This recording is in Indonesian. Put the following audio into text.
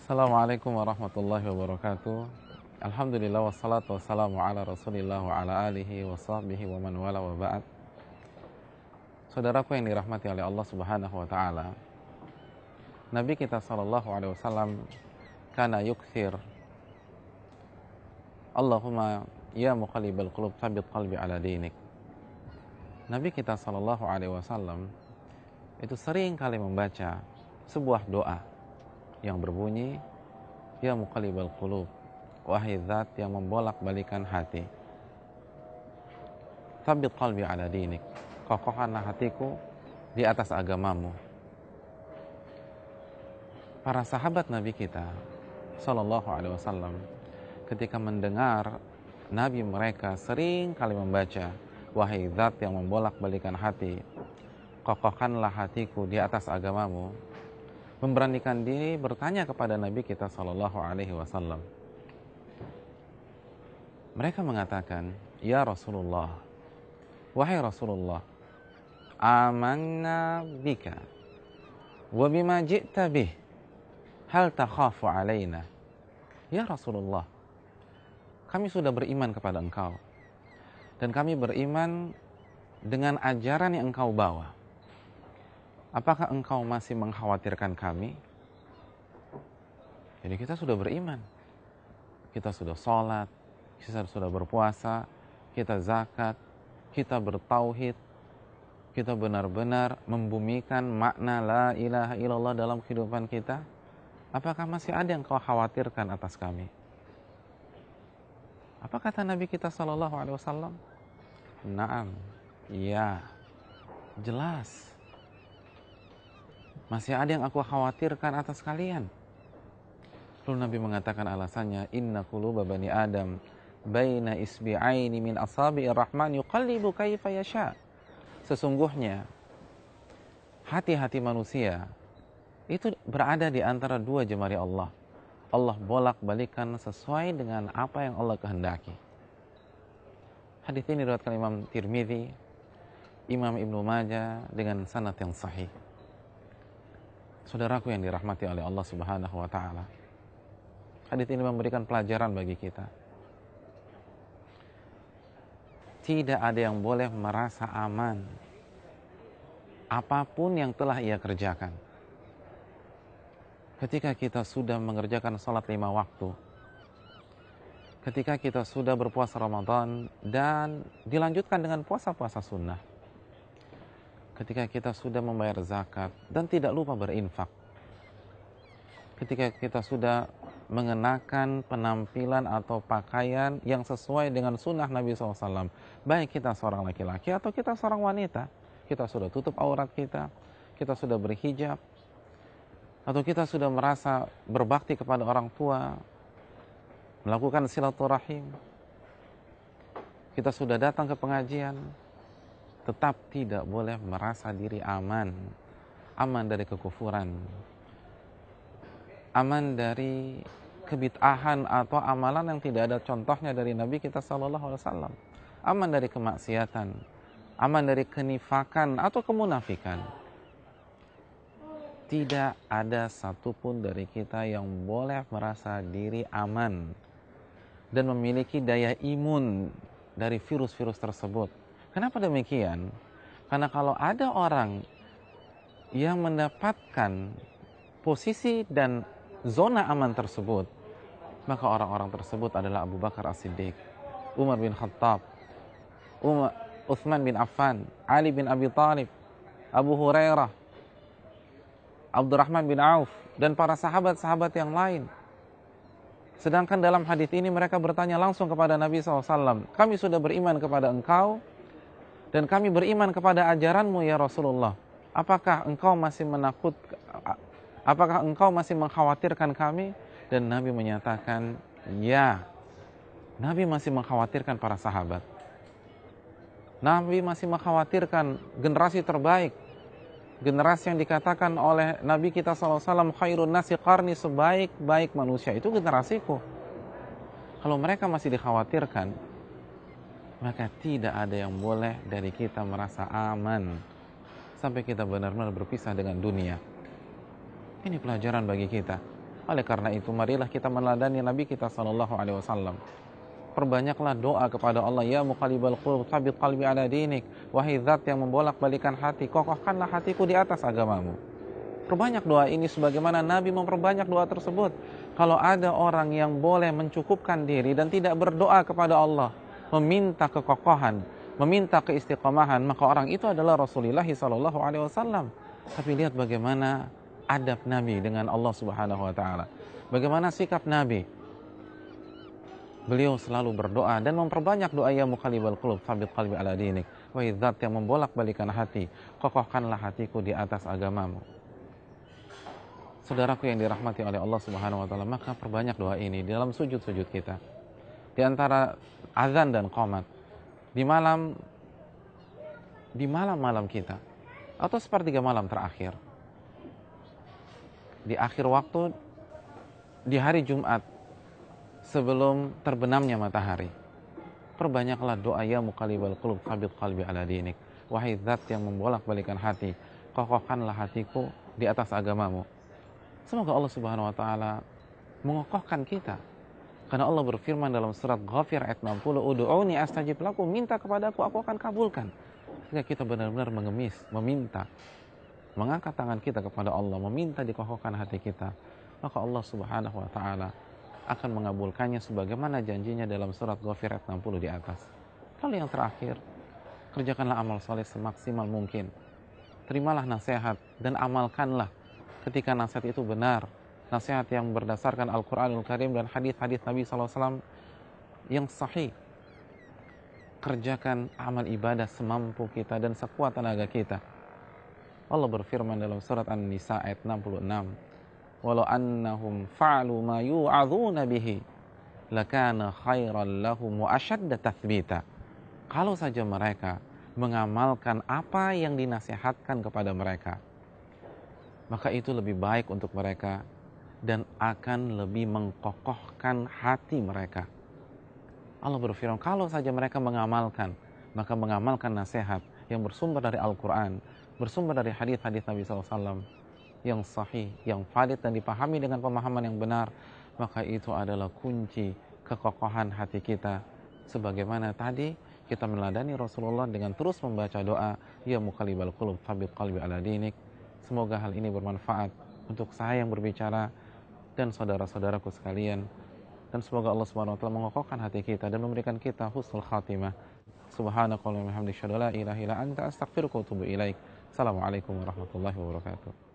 Assalamualaikum warahmatullahi wabarakatuh. Alhamdulillah wassalatu wassalamu ala rasulillah wa ala alihi wa sahbihi wa man wala wa ba'd. Saudaraku yang dirahmati oleh Allah subhanahu wa ta'ala, Nabi kita sallallahu alaihi wasallam kana yukthir Allahumma ya muqallibal qulub tsabbit qalbi ala dinik. Nabi kita sallallahu alaihi wasallam itu sering kali membaca sebuah doa yang berbunyi, ya muqallibal qulub, wahai zat yang membolak-balikan hati, tsabbit qalbi ala dinik, kokohkanlah hatiku di atas agamamu. Para sahabat Nabi kita sallallahu alaihi wasallam ketika mendengar Nabi mereka sering kali membaca, wahai zat yang membolak-balikan hati, kokohkanlah hatiku di atas agamamu, memberanikan diri bertanya kepada Nabi kita sallallahu alaihi wasallam. Mereka mengatakan, ya Rasulullah, wahai Rasulullah, amanna bika wa bima ji'ta bih, hal takhafu alaina. Ya Rasulullah, kami sudah beriman kepada engkau dan kami beriman dengan ajaran yang engkau bawa. Apakah engkau masih mengkhawatirkan kami? Jadi kita sudah beriman, kita sudah sholat, kita sudah berpuasa, kita zakat, kita bertauhid, kita benar-benar membumikan makna la ilaha illallah dalam kehidupan kita. Apakah masih ada yang kau khawatirkan atas kami? Apa kata Nabi kita sallallahu alaihi wasallam? Naam, iya, jelas. Masih ada yang aku khawatirkan atas kalian. Lalu Nabi mengatakan alasannya, inna quluba bani Adam baina isbi'aini min asabi'ir rahman yuqallibu kaifa yasha. Sesungguhnya hati-hati manusia itu berada di antara dua jemari Allah. Allah bolak-balikan sesuai dengan apa yang Allah kehendaki. Hadis ini diriwayatkan Imam Tirmidzi, Imam Ibnu Majah dengan sanad yang sahih. Saudaraku yang dirahmati oleh Allah subhanahu wa ta'ala, hadis ini memberikan pelajaran bagi kita. Tidak ada yang boleh merasa aman apapun yang telah ia kerjakan. Ketika kita sudah mengerjakan salat 5 waktu, ketika kita sudah berpuasa Ramadan dan dilanjutkan dengan puasa-puasa sunnah, ketika kita sudah membayar zakat dan tidak lupa berinfak, ketika kita sudah mengenakan penampilan atau pakaian yang sesuai dengan sunnah Nabi SAW, baik kita seorang laki-laki atau kita seorang wanita, kita sudah tutup aurat kita sudah berhijab, atau kita sudah merasa berbakti kepada orang tua, melakukan silaturahim, kita sudah datang ke pengajian, tetap tidak boleh merasa diri aman dari kekufuran, aman dari kebid'ahan atau amalan yang tidak ada contohnya dari Nabi kita sallallahu alaihi wasallam, aman dari kemaksiatan, aman dari kenifakan atau kemunafikan. Tidak ada satupun dari kita yang boleh merasa diri aman dan memiliki daya imun dari virus-virus tersebut. Kenapa demikian? Karena kalau ada orang yang mendapatkan posisi dan zona aman tersebut, maka orang-orang tersebut adalah Abu Bakar As-Siddiq, Umar bin Khattab, Utsman bin Affan, Ali bin Abi Thalib, Abu Hurairah, Abdurrahman bin Auf, dan para sahabat-sahabat yang lain. Sedangkan dalam hadis ini mereka bertanya langsung kepada Nabi SAW, kami sudah beriman kepada engkau dan kami beriman kepada ajaranmu ya Rasulullah. Apakah engkau masih mengkhawatirkan kami? Dan Nabi menyatakan, ya. Nabi masih mengkhawatirkan para sahabat. Nabi masih mengkhawatirkan generasi terbaik, generasi yang dikatakan oleh Nabi kita SAW, khairun nasi qarni, sebaik-baik manusia itu generasiku. Kalau mereka masih dikhawatirkan, maka tidak ada yang boleh dari kita merasa aman sampai kita benar-benar berpisah dengan dunia. Ini pelajaran bagi kita. Oleh karena itu, marilah kita meneladani Nabi kita sallallahu alaihi wasallam. Perbanyaklah doa kepada Allah, ya muqallibal qulub tsabbit qalbi ala dinik. Wahai zat yang membolak-balikan hati, kokohkanlah hatiku di atas agamamu. Perbanyak doa ini sebagaimana Nabi memperbanyak doa tersebut. Kalau ada orang yang boleh mencukupkan diri dan tidak berdoa kepada Allah, meminta kekokohan, meminta keistiqomahan, maka orang itu adalah Rasulullah sallallahu alaihi wasallam. Tapi lihat bagaimana adab Nabi dengan Allah Subhanahu wa taala. Bagaimana sikap Nabi? Beliau selalu berdoa dan memperbanyak doa, ya muqallibal qulub tsabbit qalbi ala dinik. Wahai zat yang membolak-balikan hati, kokohkanlah hatiku di atas agamamu. Saudaraku yang dirahmati oleh Allah Subhanahu wa taala, maka perbanyak doa ini di dalam sujud-sujud kita. Di antara azan dan qomat, di malam-malam kita, atau sepertiga malam terakhir, di akhir waktu, di hari Jumat sebelum terbenamnya matahari, perbanyaklah doa, ya muqallibal qulub tsabbit qalbi ala dinik. Wahai zat yang membolak-balikan hati, kokohkanlah hatiku di atas agamamu. Semoga Allah Subhanahu wa taala mengokohkan kita. Karena Allah berfirman dalam surat Ghafir ayat 60, "Ud'uni astajib lakum," minta kepadaku, aku akan kabulkan. Jika kita benar-benar mengemis, meminta, mengangkat tangan kita kepada Allah, meminta dikokohkan hati kita, maka Allah Subhanahu wa taala akan mengabulkannya sebagaimana janjinya dalam surat Ghafir ayat 60 di atas. Lalu yang terakhir, kerjakanlah amal soleh semaksimal mungkin. Terimalah nasihat dan amalkanlah ketika nasihat itu benar, nasihat yang berdasarkan Al-Quranul Karim dan hadis-hadis Nabi SAW yang sahih. Kerjakan amal ibadah semampu kita dan sekuat tenaga kita. Allah berfirman dalam surat An-Nisa ayat 66, walau annahum fa'alu ma yu'adzuna bihi lakana khairan lahum wa ashadda tathbita. Kalau saja mereka mengamalkan apa yang dinasihatkan kepada mereka, maka itu lebih baik untuk mereka dan akan lebih mengkokohkan hati mereka. Allah berfirman, kalau saja mereka mengamalkan, maka mengamalkan nasihat yang bersumber dari Al-Quran, bersumber dari hadis-hadis Nabi SAW yang sahih, yang valid dan dipahami dengan pemahaman yang benar, maka itu adalah kunci kekokohan hati kita. Sebagaimana tadi kita meneladani Rasulullah dengan terus membaca doa, ya muqallibal qulub tsabbit qalbi ala dinik. Semoga hal ini bermanfaat untuk saya yang berbicara dan saudara-saudaraku sekalian, dan semoga Allah Subhanahu wa taala mengokohkan hati kita dan memberikan kita husnul khatimah. Subhanakallahumma wa bihamdika, asyhadu an la ilaha illa anta, astaghfiruka wa atubu ilaik. Assalamualaikum warahmatullahi wabarakatuh.